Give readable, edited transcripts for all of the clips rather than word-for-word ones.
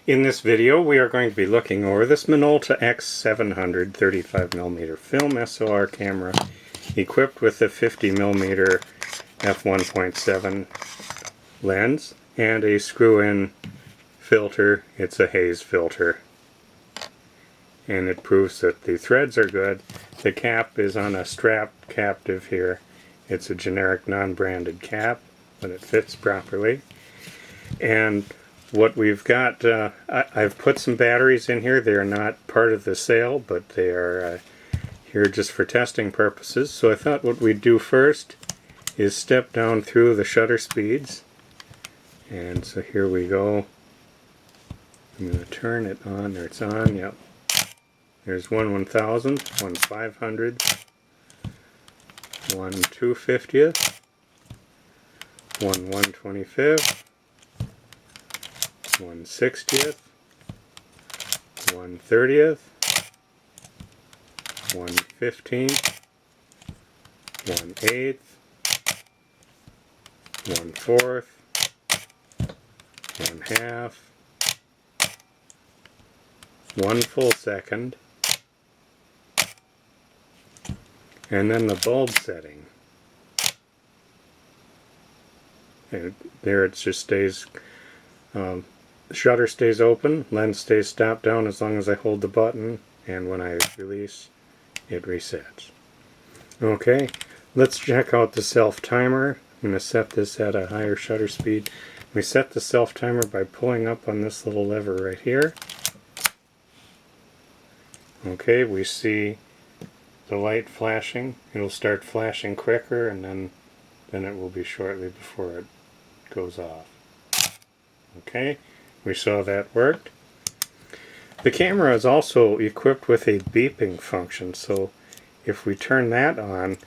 In this video we are going to be looking over this Minolta X-700 35mm film SLR camera equipped with a 50mm f1.7 lens and a screw-in filter. It's a haze filter, and it proves that the threads are good. The cap is on a strap captive here. It's a generic non-branded cap, but it fits properly. And what we've got, I've put some batteries in here. They are not part of the sale, but they are here just for testing purposes. So I thought what we'd do first is step down through the shutter speeds. And so here we go. I'm going to turn it on. There, it's on. Yep. There's one 1000, one 500, one 250th, one 125th, 1/60th, 1/30th, 1/15th, 1/8th, 1/4, 1/2, 1 full second, and then the bulb setting. And there it just stays. Shutter stays open, lens stays stopped down as long as I hold the button, and when I release, it resets. Okay, let's check out the self timer. I'm going to set this at a higher shutter speed. We set the self timer by pulling up on this little lever right here. Okay, we see the light flashing. It'll start flashing quicker, and then it will be shortly before it goes off. Okay, we saw that worked. The camera is also equipped with a beeping function, so if we turn that on,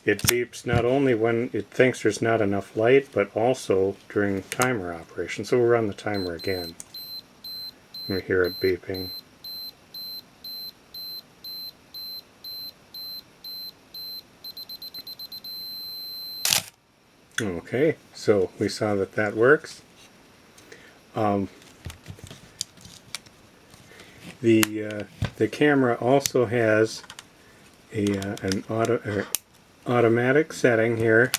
it beeps not only when it thinks there's not enough light, but also during timer operation. So we'll run the timer again. We hear it beeping. Okay, so we saw that that works. The camera also has an automatic setting here,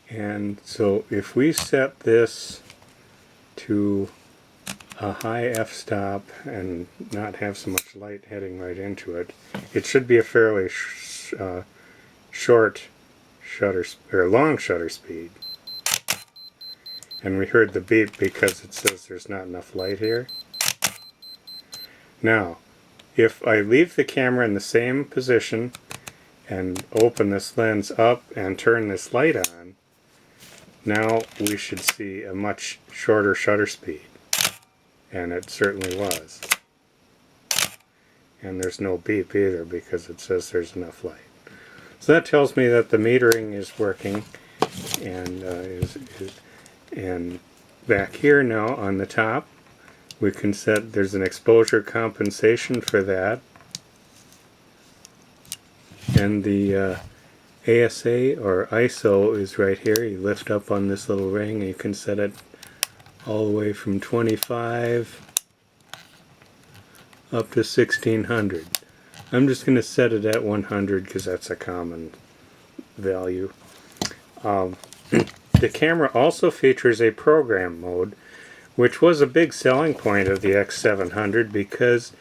and so if we set this to a high f-stop and not have so much light heading right into it, it should be a fairly short shutter or long shutter speed. And we heard the beep because it says there's not enough light here. Now, if I leave the camera in the same position and open this lens up and turn this light on, now we should see a much shorter shutter speed. And it certainly was. And there's no beep either because it says there's enough light. So that tells me that the metering is working, and and back here now on the top we can set, there's an exposure compensation for that, and the ASA or ISO is right here. You lift up on this little ring and you can set it all the way from 25 up to 1600. I'm just going to set it at 100 because that's a common value. The camera also features a program mode, which was a big selling point of the X700, because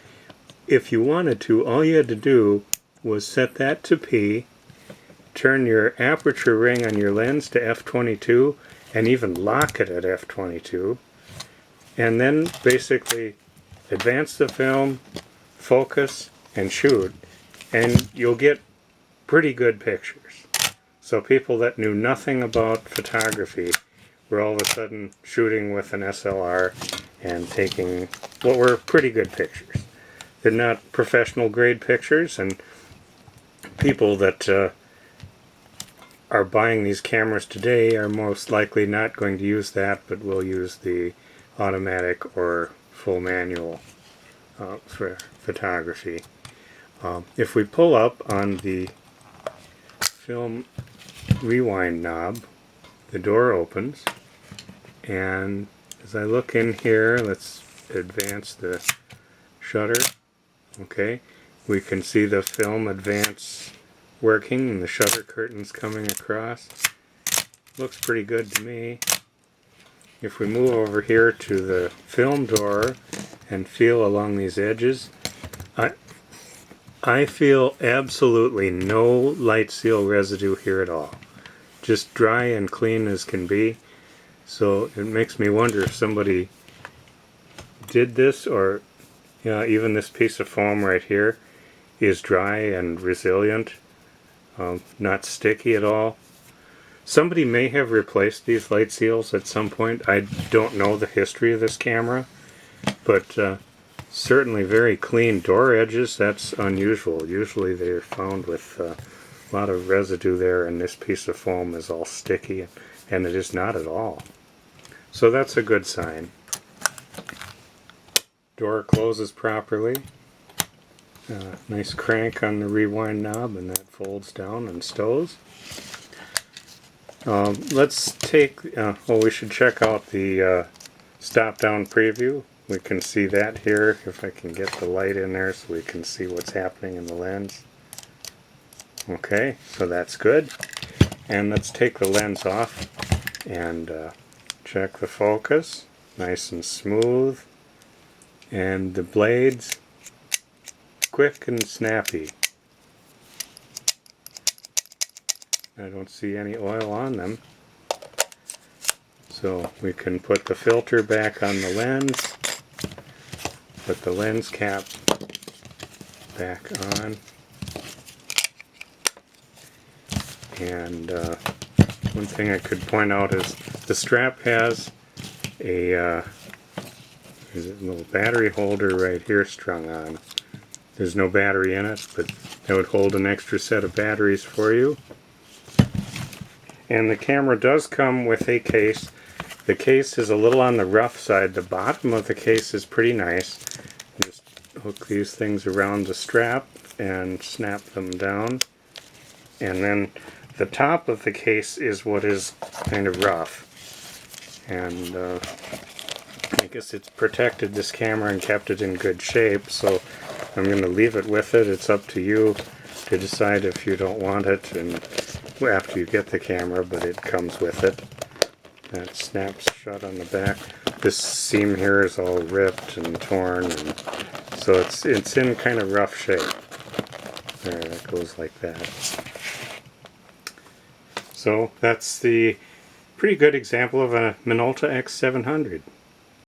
if you wanted to, all you had to do was set that to P, turn your aperture ring on your lens to f22, and even lock it at f22, and then basically advance the film, focus, and shoot, and you'll get pretty good pictures. So people that knew nothing about photography were all of a sudden shooting with an SLR and taking what were pretty good pictures. They're not professional grade pictures, and people that are buying these cameras today are most likely not going to use that, but will use the automatic or full manual for photography. If we pull up on the film rewind knob, the door opens, and as I look in here, let's advance the shutter. Okay, we can see the film advance working and the shutter curtains coming across. Looks pretty good to me. If we move over here to the film door and feel along these edges, I feel absolutely no light seal residue here at all. Just dry and clean as can be. So it makes me wonder if somebody did this, or even this piece of foam right here is dry and resilient, not sticky at all. Somebody may have replaced these light seals at some point. I don't know the history of this camera, but certainly very clean door edges. That's unusual. Usually they're found with a lot of residue there, and this piece of foam is all sticky, and it is not at all. So that's a good sign. Door closes properly. Nice crank on the rewind knob, and that folds down and stows. Let's take, we should check out the stop-down preview. We can see that here, if I can get the light in there so we can see what's happening in the lens. Okay, so that's good. And let's take the lens off and check the focus. Nice and smooth. And the blades, quick and snappy. I don't see any oil on them. So we can put the filter back on the lens, put the lens cap back on, and one thing I could point out is the strap has a little battery holder right here strung on. There's no battery in it, but that would hold an extra set of batteries for you. And the camera does come with a case. The case is a little on the rough side. The bottom of the case is pretty nice. Just hook these things around the strap and snap them down. And then the top of the case is what is kind of rough. And I guess it's protected this camera and kept it in good shape, so I'm going to leave it with it. It's up to you to decide if you don't want it and after you get the camera, but it comes with it. That snaps shut on the back. This seam here is all ripped and torn, and so it's in kind of rough shape. There, that goes like that. So that's the pretty good example of a Minolta X-700.